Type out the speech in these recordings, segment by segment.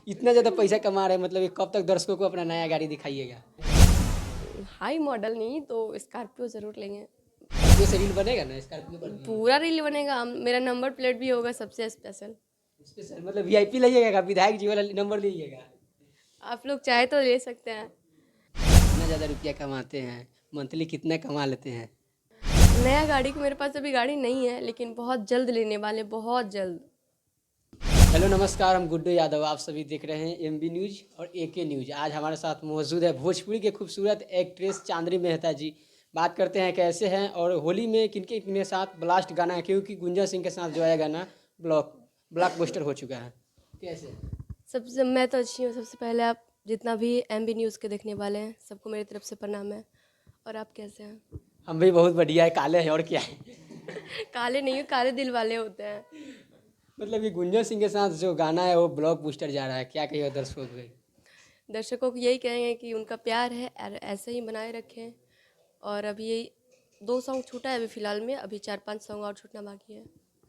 इतना ज़्यादा पैसा कमा रहे हैं, मतलब ये कब तक दर्शकों को अपना नया गाड़ी दिखाइएगा? हाई मॉडल नहीं तो स्कॉर्पियो ज़रूर लेंगे। ये से रील बनेगा ना स्कॉर्पियो पर भी? पूरा रील बनेगा, मेरा नंबर प्लेट भी होगा सबसे स्पेशल। स्पेशल मतलब वीआईपी लाइएगा, विधायक जी वाला नंबर लीजिएगा? आप लोग चाहे तो ले सकते हैं। इतना ज़्यादा रुपया कमाते हैं, मंथली कितना कमा लेते हैं? नया गाड़ी की मेरे पास अभी गाड़ी नहीं है, लेकिन बहुत जल्द लेने वाले, बहुत जल्द। हेलो नमस्कार, हम गुड्डू यादव, आप सभी देख रहे हैं एमबी न्यूज़ और एके न्यूज़। आज हमारे साथ मौजूद है भोजपुरी के खूबसूरत एक्ट्रेस चांदनी मेहता जी। बात करते हैं कैसे हैं और होली में किनके किनके साथ ब्लास्ट गाना है, क्योंकि गुंजा सिंह के साथ जो है गाना ब्लॉकबस्टर हो चुका है। कैसे हैं? सबसे मैं तो अच्छी हूँ। सबसे पहले आप जितना भी एमबी न्यूज़ के देखने वाले हैं, सबको मेरी तरफ से प्रणाम है। और आप कैसे हैं? हम भी बहुत बढ़िया है, काले हैं और क्या है। काले नहीं हो, काले दिल वाले होते हैं। मतलब ये गुंजा सिंह के साथ जो गाना है वो ब्लॉकबस्टर जा रहा है, क्या कहिए दर्शकों को? दर्शकों को यही कहेंगे कि उनका प्यार है और ऐसे ही बनाए रखें। और अभी यही 2 सॉन्ग छूटा है अभी फ़िलहाल में, अभी 4-5 सॉन्ग और छूटना बाकी है।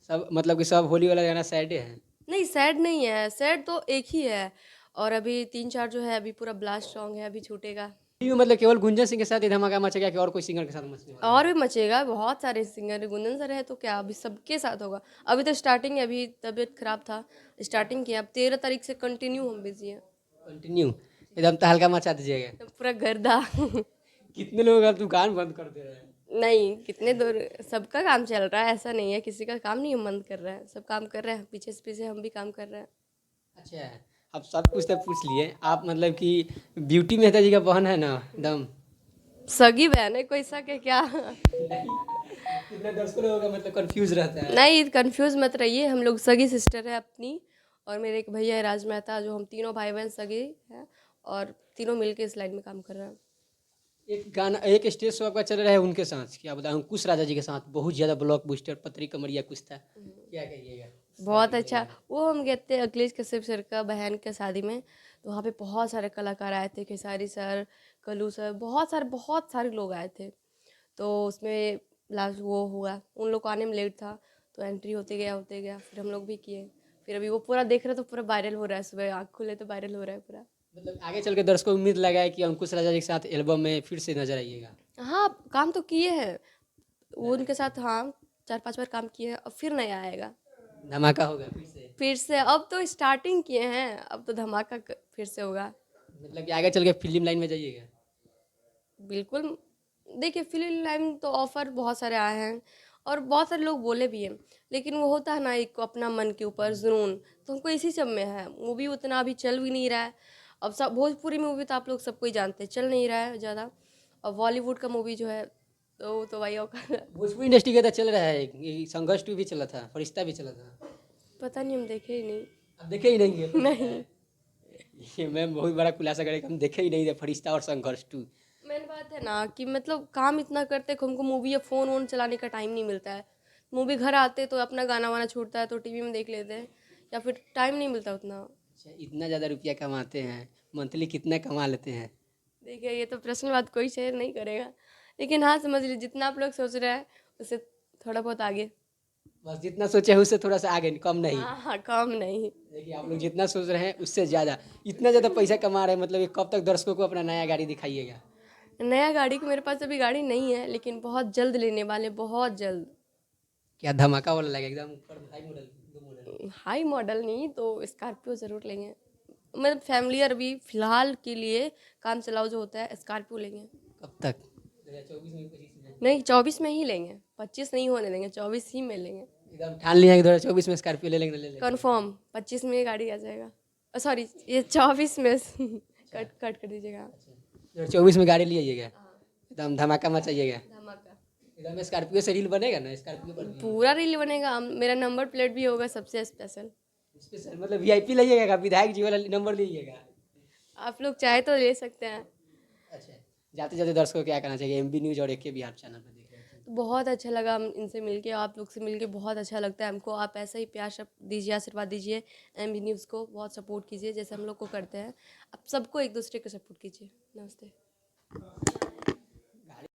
सब मतलब कि सब होली वाला गाना सैडे है। नहीं, सैड नहीं है, सैड तो एक ही है। और अभी 3-4 जो है अभी पूरा ब्लास्ट सॉन्ग है, अभी छूटेगा। ये मतलब केवल गुंजा सिंह के साथ ही धमाका मचेगा कि और कोई सिंगर के साथ मचने वाला है? और भी मचेगा, बहुत सारे सिंगर, गुंजन सर है तो क्या अभी सबके साथ होगा। अभी तो स्टार्टिंग है, अभी तबीयत खराब था, स्टार्टिंग किया। अब 13 तारीख से कंटिन्यू हम बिजी हैं। कंटिन्यू एकदम तहलका मचा दीजिएगा। तो पूरा गर्दा कितने लोग अब दुकान बंद कर दे रहे हैं? नहीं, कितने दूर सबका काम चल रहा है, ऐसा नहीं है किसी का काम नहीं बंद कर रहा है, सब काम कर रहे हैं, पीछे से पीछे हम भी काम कर रहे हैं। अच्छा, अब सब कुछ तो पूछ लिए आप, मतलब कि ब्यूटी मेहता जी का बहन है ना एकदम? सगी बहन है, कोई शक है क्या? कितने दर्शकों लोगों का मतलब कंफ्यूज रहता है। नहीं, कंफ्यूज मत रहिए, हम लोग सगी सिस्टर है अपनी। और मेरे एक भैया है राज मेहता, जो हम तीनों भाई बहन सगे हैं और तीनों मिलके इस लाइन में काम कर रहे हैं। एक गाना, एक स्टेज शो आपका चल रहा है उनके साथ, क्या बताऊँ, अंकुश राजा जी के साथ बहुत ज़्यादा ब्लॉक बूस्टर पतरी कमरिया कुछ था, क्या कहिएगा? बहुत अच्छा। वो हम गए थे अखिलेश कश्यप सर का बहन के शादी में, तो वहाँ पे बहुत सारे कलाकार आए थे, खेसारी सर, कल्लू सर, बहुत सारे लोग आए थे। तो उसमें लास्ट वो हुआ, उन लोग को आने में लेट था, तो एंट्री होते गया, फिर हम लोग भी किए। फिर अभी वो पूरा देख रहे तो पूरा वायरल हो रहा है, सुबह आँख खुले तो वायरल हो रहा है पूरा। मतलब आगे चल के दर्शकों को उम्मीद लगाए कि अंकुश राजा जी के साथ एल्बम में फिर से नजर आइएगा? हाँ, काम तो किए हैं वो उनके साथ, हाँ 4-5 बार काम किए हैं, अब फिर नया आएगा। धमाका होगा फिर से? फिर से अब तो स्टार्टिंग किए हैं, अब तो धमाका फिर से होगा। मतलब कि आगे चल के फिल्म लाइन में जाइएगा? बिल्कुल। देखिए, फिल्म लाइन तो ऑफ़र बहुत सारे आए हैं और बहुत सारे लोग बोले भी हैं, लेकिन वो होता है ना एक अपना मन के ऊपर जुनून, तो हमको इसी सब में है। मूवी उतना अभी चल भी नहीं रहा है। अब सब भोजपुरी मूवी तो आप लोग सबको ही जानते हैं, चल नहीं रहा है ज़्यादा। और बॉलीवुड का मूवी जो है तो वो तो भाई औकात भोजपुरी इंडस्ट्री का तो चल रहा है, ये संघर्ष 2 भी चला था, फरिश्ता भी चला था। पता नहीं, हम देखे ही नहीं। अब देखे ही नहीं है फरिश्ता? नहीं। ये मैं बहुत बड़ा खुलासा करें कि हम देखे ही नहीं थे फरिश्ता और संघर्ष 2। मेन बात है ना कि मतलब काम इतना करते हैं कि हमको मूवी या फ़ोन वोन चलाने का टाइम नहीं मिलता है। मूवी घर आते तो अपना गाना वाना छूटता है तो टीवी में देख लेते हैं, या फिर टाइम नहीं मिलता उतना। अच्छा, इतना ज़्यादा रुपया कमाते हैं, मंथली कितना कमा लेते हैं? देखिए, ये तो पर्सनल बात कोई शेयर नहीं करेगा, लेकिन हाँ समझ लीजिए जितना आप लोग सोच रहे हैं उससे थोड़ा बहुत आगे। बस जितना सोचे हैं उससे थोड़ा सा आगे, कम नहीं। हाँ हाँ, कम नहीं। देखिए आप लोग जितना सोच रहे हैं उससे ज़्यादा, इतना ज़्यादा पैसा कमा रहे हैं, मतलब ये कब तक दर्शकों को अपना नया गाड़ी दिखाइएगा? नया गाड़ी की मेरे पास अभी गाड़ी नहीं है, लेकिन बहुत जल्द लेने वाले, बहुत जल्द। क्या धमाका वाला लगेगा एकदम ऊपर, हाई मॉडल, दो मॉडल? हाई मॉडल नहीं तो स्कॉर्पियो ज़रूर लेंगे। मतलब फैमिलियर अभी फ़िलहाल के लिए काम चलाऊ जो होता है, स्कॉर्पियो लेंगे। कब तक? 2024 में, 25 में? नहीं, 24 में ही लेंगे, 25 नहीं होने देंगे, 24 ही में लेंगे। एकदम ठान लिया कि 2024 में स्कॉर्पियो ले लेंगे, ले लेंगे? कन्फर्म 25 में ये गाड़ी आ जाएगा। सॉरी, ये 24 में कट कट कर दीजिएगा। 2024 में गाड़ी ले आइएगा, एकदम धमाका मचाइएगा। धमाका। एकदम स्कॉर्पियो से रील बनेगा ना स्कॉर्पियो पर भी? पूरा रील बनेगा, मेरा नंबर प्लेट भी होगा सबसे स्पेशल। स्पेशल मतलब वीआईपी लाइएगा, विधायक जी वाला नंबर लीजिएगा? आप लोग चाहे तो ले सकते हैं। अच्छा, जाते जाते दर्शकों को क्या कहना चाहिए, एमबी न्यूज़ और एके बिहार चैनल पर देख रहे थे? तो बहुत अच्छा लगा हम इनसे मिलके, आप लोग से मिलके बहुत अच्छा लगता है हमको। आप ऐसा ही प्यार दीजिए, आशीर्वाद दीजिए, एमबी न्यूज़ को बहुत सपोर्ट कीजिए जैसे हम लोग को करते हैं। आप सबको एक दूसरे को सपोर्ट कीजिए। नमस्ते।